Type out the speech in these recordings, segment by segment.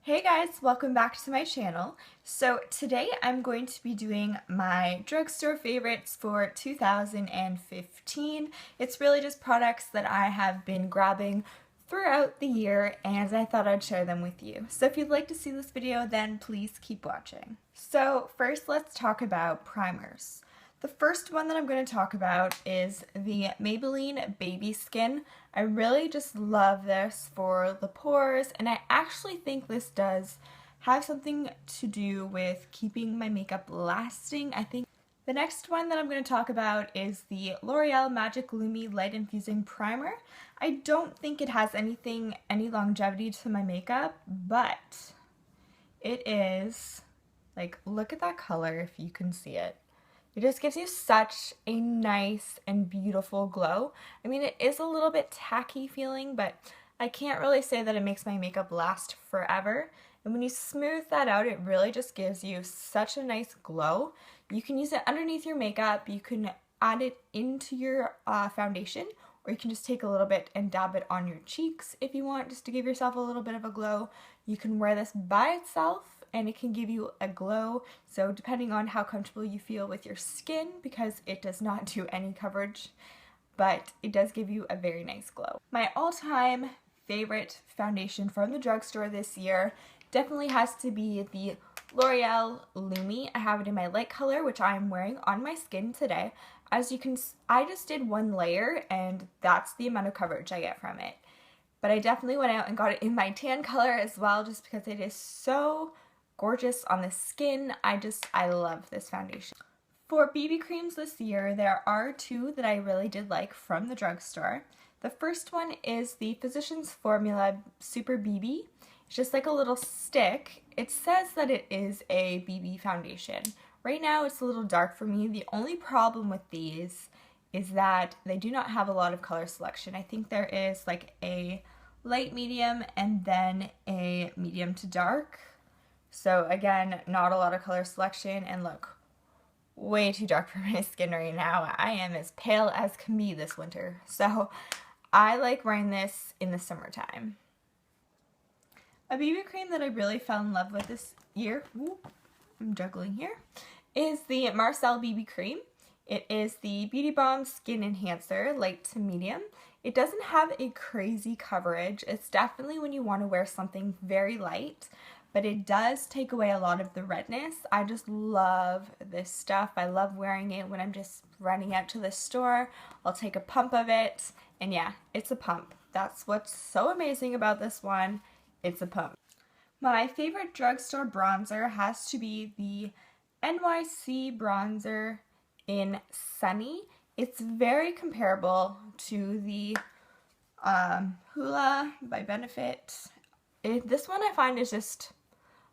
Hey guys, welcome back to my channel. So today I'm going to be doing my drugstore favorites for 2015. It's really just products that I have been grabbing throughout the year and I thought I'd share them with you. So if you'd like to see this video, then please keep watching. So first let's talk about primers. The first one that I'm going to talk about is the Maybelline Baby Skin. I really just love this for the pores, and I actually think this does have something to do with keeping my makeup lasting. I think the next one that I'm going to talk about is the L'Oreal Magic Lumi Light Infusing Primer. I don't think it has any longevity to my makeup, but it is, like, look at that color if you can see it. It just gives you such a nice and beautiful glow. I mean, it is a little bit tacky feeling, but I can't really say that it makes my makeup last forever. And when you smooth that out, it really just gives you such a nice glow. You can use it underneath your makeup, you can add it into your foundation, or you can just take a little bit and dab it on your cheeks if you want, just to give yourself a little bit of a glow. You can wear this by itself and it can give you a glow, so depending on how comfortable you feel with your skin, because it does not do any coverage, but it does give you a very nice glow. My all-time favorite foundation from the drugstore this year definitely has to be the L'Oreal Lumi. I have it in my light color, which I am wearing on my skin today. As you can, I just did one layer and that's the amount of coverage I get from it. But I definitely went out and got it in my tan color as well, just because it is so gorgeous on the skin. I love this foundation. For BB creams this year, there are two that I really did like from the drugstore. The first one is the Physicians Formula Super BB. It's just like a little stick. It says that it is a BB foundation. Right now it's a little dark for me. The only problem with these is that they do not have a lot of color selection. I think there is like a light medium and then a medium to dark. So again, not a lot of color selection, and look, way too dark for my skin right now. I am as pale as can be this winter. So I like wearing this in the summertime. A BB cream that I really fell in love with this year, I'm juggling here, is the Marcel BB cream. It is the Beauty Balm Skin Enhancer, light to medium. It doesn't have a crazy coverage. It's definitely when you want to wear something very light, but it does take away a lot of the redness. I just love this stuff. I love wearing it when I'm just running out to the store. I'll take a pump of it, and yeah, it's a pump. That's what's so amazing about this one. It's a pump. My favorite drugstore bronzer has to be the NYC bronzer in Sunny. It's very comparable to the Hoola by Benefit. This one I find is just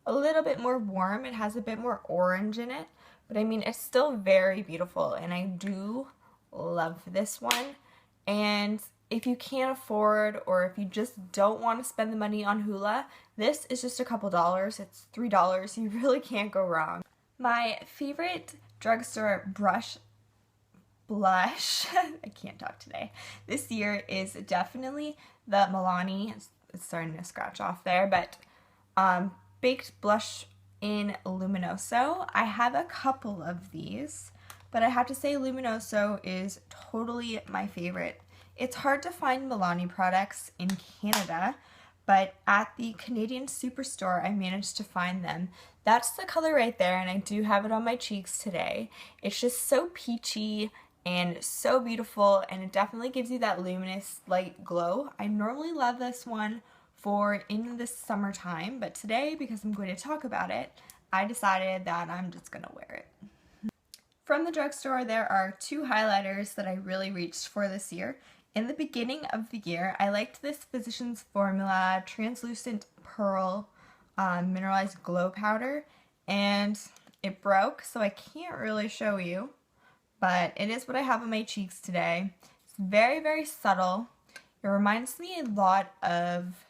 a little bit more warm. It has a bit more orange in it, but I mean, it's still very beautiful, and I do love this one. And if you can't afford, or if you just don't want to spend the money on Hoola, this is just a couple dollars. It's $3. You really can't go wrong. My favorite drugstore blush, I can't talk today, this year is definitely the Milani, it's starting to scratch off there, but Baked Blush in Luminoso. I have a couple of these, but I have to say Luminoso is totally my favorite. It's hard to find Milani products in Canada, but at the Canadian Superstore I managed to find them. That's the color right there, and I do have it on my cheeks today. It's just so peachy and so beautiful, and it definitely gives you that luminous light glow. I normally love this one for in the summertime, but today, because I'm going to talk about it, I decided that I'm just gonna wear it. From the drugstore, there are two highlighters that I really reached for this year. In the beginning of the year, I liked this Physicians Formula Translucent Pearl Mineralized Glow Powder, and it broke, so I can't really show you, but it is what I have on my cheeks today. It's very, very subtle. It reminds me a lot of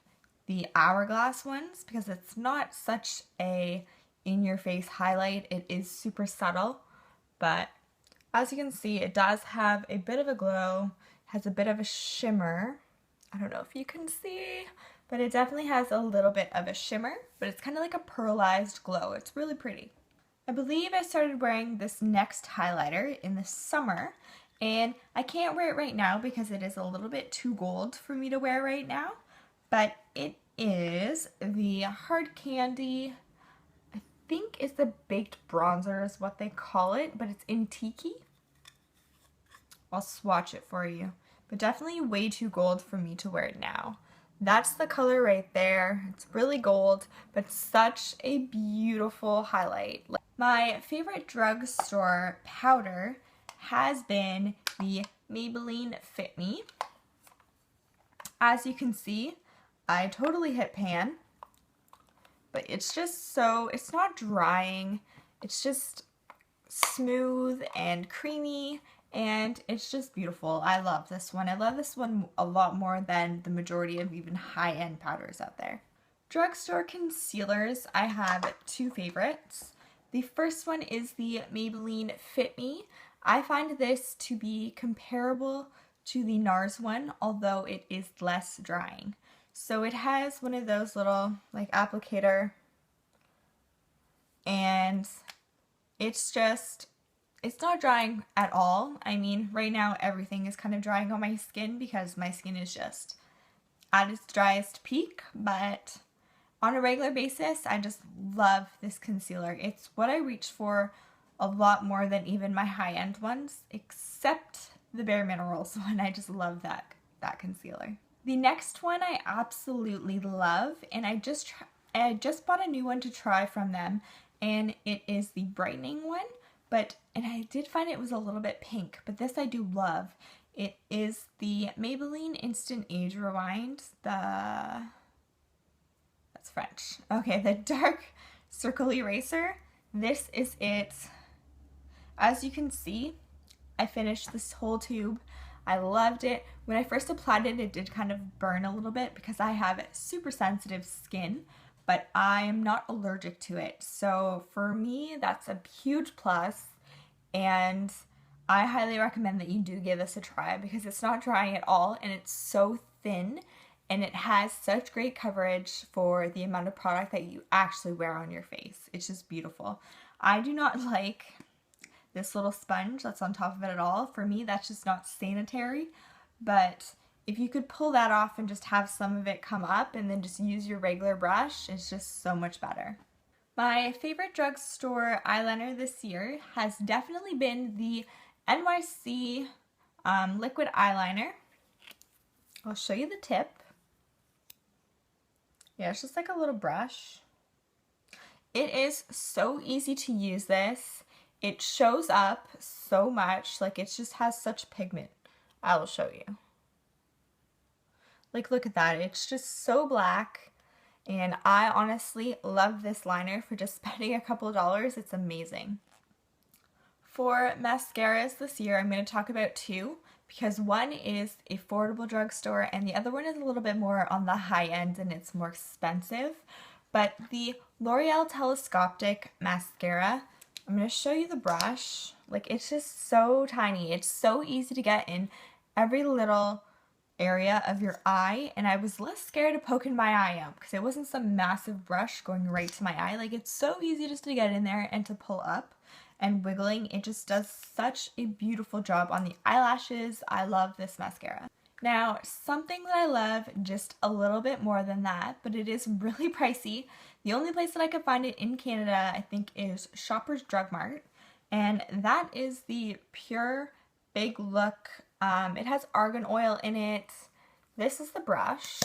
the Hourglass ones, because it's not such a in-your-face highlight. It is super subtle, but as you can see, it does have a bit of a glow, has a bit of a shimmer. I don't know if you can see, but it definitely has a little bit of a shimmer, but it's kind of like a pearlized glow. It's really pretty. I believe I started wearing this next highlighter in the summer, and I can't wear it right now because it is a little bit too gold for me to wear right now, but it is the Hard Candy, I think it's the Baked Bronzer is what they call it, but it's in Tiki. I'll swatch it for you, but definitely way too gold for me to wear it now. That's the color right there. It's really gold, but such a beautiful highlight. My favorite drugstore powder has been the Maybelline Fit Me. As you can see, I totally hit pan, but it's just so, it's not drying, it's just smooth and creamy, and it's just beautiful. I love this one. I love this one a lot more than the majority of even high-end powders out there. Drugstore concealers, I have two favorites. The first one is the Maybelline Fit Me. I find this to be comparable to the NARS one, although it is less drying. So it has one of those little like applicator, and it's not drying at all. I mean, right now everything is kind of drying on my skin because my skin is just at its driest peak, but on a regular basis, I just love this concealer. It's what I reach for a lot more than even my high-end ones, except the Bare Minerals one. I just love that concealer. The next one I absolutely love, and I just bought a new one to try from them, and it is the brightening one. And I did find it was a little bit pink, but this I do love. It is the Maybelline Instant Age Rewind, that's French. Okay, the Dark Circle Eraser. This is it. As you can see, I finished this whole tube. I loved it. When I first applied it, it did kind of burn a little bit because I have super sensitive skin, but I am not allergic to it. So for me, that's a huge plus, and I highly recommend that you do give this a try because it's not drying at all, and it's so thin, and it has such great coverage for the amount of product that you actually wear on your face. It's just beautiful. I do not like this little sponge that's on top of it at all. For me, that's just not sanitary, but if you could pull that off and just have some of it come up and then just use your regular brush, it's just so much better. My favorite drugstore eyeliner this year has definitely been the NYC liquid eyeliner. I'll show you the tip. Yeah, it's just like a little brush. It is so easy to use this. It shows up so much, like it just has such pigment. I will show you. Like, look at that. It's just so black, and I honestly love this liner for just spending a couple of dollars. It's amazing. For mascaras this year, I'm going to talk about two, because one is affordable drugstore and the other one is a little bit more on the high end and it's more expensive. But the L'Oreal Telescopic Mascara, I'm going to show you the brush. Like, it's just so tiny. It's so easy to get in every little area of your eye, and I was less scared of poking my eye out because it wasn't some massive brush going right to my eye. Like, it's so easy just to get in there and to pull up and wiggling. It just does such a beautiful job on the eyelashes. I love this mascara. Now, something that I love just a little bit more than that, but it is really pricey. The only place that I could find it in Canada, I think, is Shoppers Drug Mart, and that is the Pure Big Look. It has argan oil in it. This is the brush.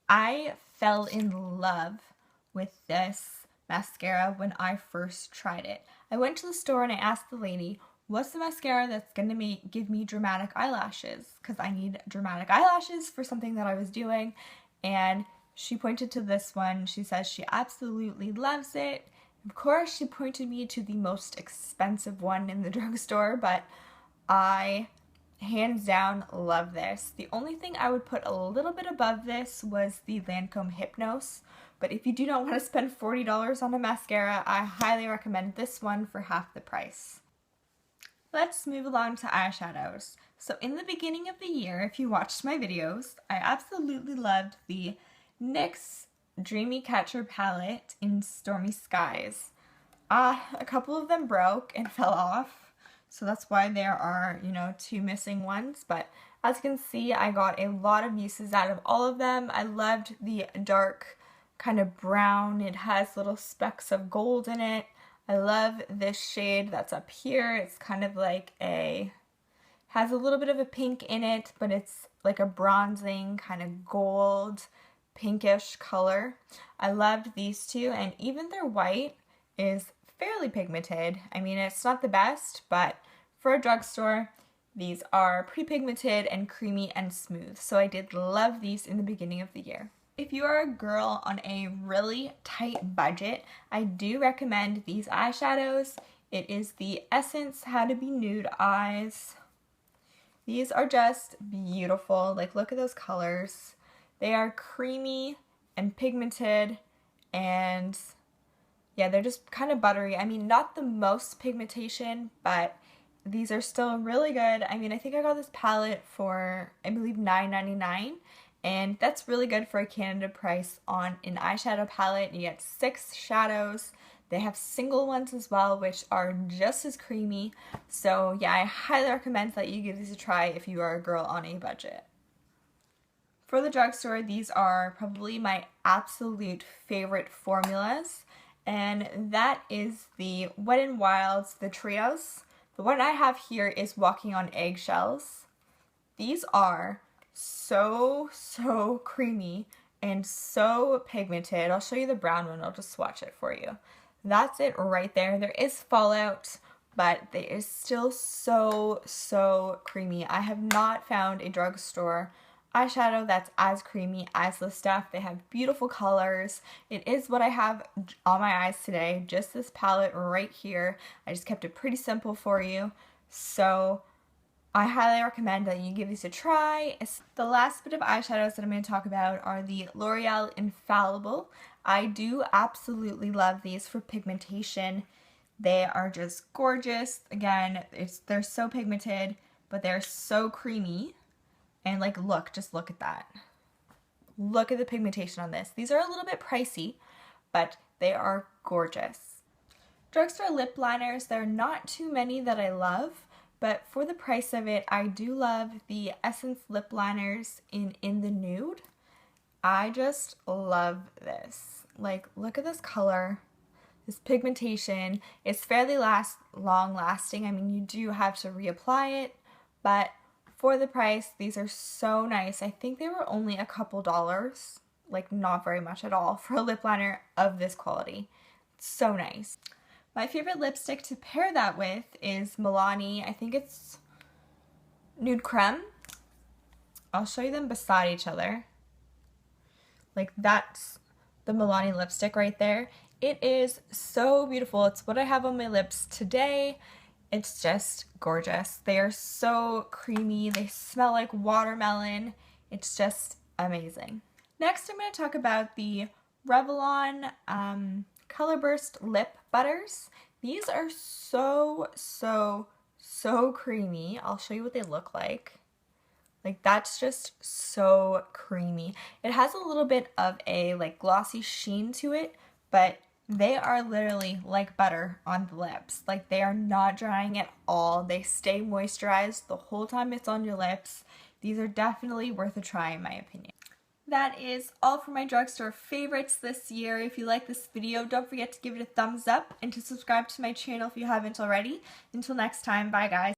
I fell in love with this mascara when I first tried it. I went to the store and I asked the lady, what's the mascara that's going to give me dramatic eyelashes? Because I need dramatic eyelashes for something that I was doing. And she pointed to this one. She says she absolutely loves it. Of course, she pointed me to the most expensive one in the drugstore, but I, hands down, love this. The only thing I would put a little bit above this was the Lancome Hypnose, but if you do not want to spend $40 on a mascara, I highly recommend this one for half the price. Let's move along to eyeshadows. So in the beginning of the year, if you watched my videos, I absolutely loved the NYX Dreamy Catcher palette in Stormy Skies. A couple of them broke and fell off, so that's why there are, two missing ones, but as you can see, I got a lot of uses out of all of them. I loved the dark kind of brown. It has little specks of gold in it. I love this shade that's up here. It's kind of like has a little bit of a pink in it, but it's like a bronzing kind of gold pinkish color. I loved these two, and even their white is fairly pigmented. I mean, it's not the best, but for a drugstore, these are pretty pigmented and creamy and smooth. So I did love these in the beginning of the year. If you are a girl on a really tight budget, I do recommend these eyeshadows. It is the Essence How to Be Nude Eyes. These are just beautiful. Like, look at those colors. They are creamy and pigmented, and yeah, they're just kind of buttery. I mean, not the most pigmentation, but these are still really good. I mean, I think I got this palette for, I believe, $9.99, and that's really good for a Canada price on an eyeshadow palette. You get 6 shadows. They have single ones as well, which are just as creamy. So yeah, I highly recommend that you give these a try if you are a girl on a budget. For the drugstore, these are probably my absolute favorite formulas, and that is the Wet n Wild's The Trios. The one I have here is Walking on Eggshells. These are so creamy and so pigmented. I'll show you the brown one. I'll just swatch it for you. That's it right there. There is fallout, but it is still so creamy. I have not found a drugstore eyeshadow that's as creamy as this stuff. They have beautiful colors. It is what I have on my eyes today, just this palette right here. I just kept it pretty simple for you, so I highly recommend that you give these a try. The last bit of eyeshadows that I'm going to talk about are the L'Oreal Infallible. I do absolutely love these for pigmentation. They are just gorgeous. Again, they're so pigmented, but they're so creamy. And like, just look at that. Look at the pigmentation on this. These are a little bit pricey, but they are gorgeous. Drugstore lip liners, there are not too many that I love, but for the price of it, I do love the Essence lip liners in the Nude. I just love this. Like, look at this color, this pigmentation. It's fairly long lasting. I mean, you do have to reapply it, but for the price, these are so nice. I think they were only a couple dollars, like not very much at all for a lip liner of this quality. It's so nice. My favorite lipstick to pair that with is Milani. I think it's Nude Creme. I'll show you them beside each other. Like, that's the Milani lipstick right there. It is so beautiful. It's what I have on my lips today. It's just gorgeous. They are so creamy. They smell like watermelon. It's just amazing. Next, I'm going to talk about the Revlon Colorburst Lip Butters. These are so creamy. I'll show you what they look like. Like, that's just so creamy. It has a little bit of a like glossy sheen to it, but they are literally like butter on the lips. Like, they are not drying at all. They stay moisturized the whole time it's on your lips. These are definitely worth a try in my opinion. That is all for my drugstore favorites this year. If you like this video, don't forget to give it a thumbs up and to subscribe to my channel if you haven't already. Until next time, bye guys.